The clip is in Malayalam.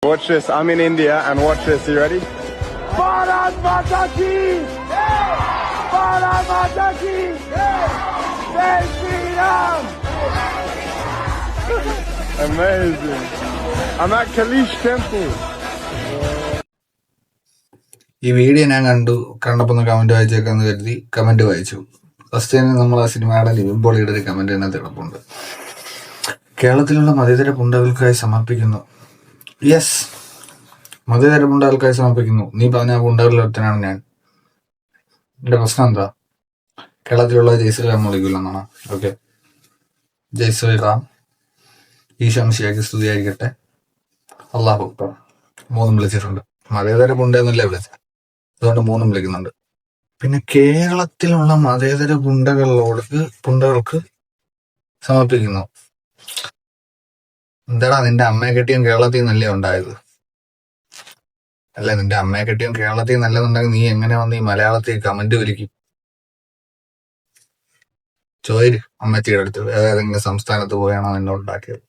Watch this. I'm in India and watch this. You ready? Bharat Mata ki! Bharat Mata ki! Jai Shri Ram! Amazing. I'm at Kalish Temple. ഈ വീഡിയോ ഞാൻ കണ്ടപ്പോൾ കമന്റ് വായിച്ചേക്കാന്ന് കരുതി കമന്റ് വായിച്ചു. ഫസ്റ്റ് തന്നെ നമ്മൾ ആ സിനിമയുടെ ലിവിൻ പോളിയുടെ ഒരു കമന്റ് അതിനകത്ത് കിടപ്പുണ്ട്. കേരളത്തിലുള്ള മതേതര പുണ്ടകൾക്കായി സമർപ്പിക്കുന്നു. യെസ്, മതേതര പുണ്ടകൾക്കായി സമർപ്പിക്കുന്നു. നീ പറഞ്ഞ പുണ്ടകളിൽ ഒരുത്തനാണ് ഞാൻ. എന്റെ പ്രശ്നം എന്താ? കേരളത്തിലുള്ള ജയ് ശ്രീറാം വിളിക്കില്ലെന്നാണ്. ഓക്കെ, ജയ് ശ്രീറാം, ഈശംശിയാക്കി സ്തുതിയായിരിക്കട്ടെ, അള്ളാഹു അക്ബർ. മൂന്നും വിളിച്ചിട്ടുണ്ട്. മതേതര പുണ്ടെന്നല്ലേ വിളിച്ചത്, അതുകൊണ്ട് മൂന്നും വിളിക്കുന്നുണ്ട്. പിന്നെ കേരളത്തിലുള്ള മതേതര പുണ്ടകൾക്ക് സമർപ്പിക്കുന്നു. എന്താടാ, നിന്റെ അമ്മയെ കെട്ടിയും കേരളത്തിൽ നിന്നല്ലേ ഉണ്ടായത്? അല്ല, നിന്റെ അമ്മയെ കെട്ടിയും കേരളത്തിൽ നല്ലതുണ്ടെങ്കിൽ നീ എങ്ങനെ വന്ന് ഈ മലയാളത്തിൽ കമന്റ് വിളിക്കും? ചോദിര് അമ്മച്ചിയുടെ അടുത്ത്, ഏതെങ്കിലും സംസ്ഥാനത്ത് പോയാണോ നിന്നെ ഉണ്ടാക്കിയത്?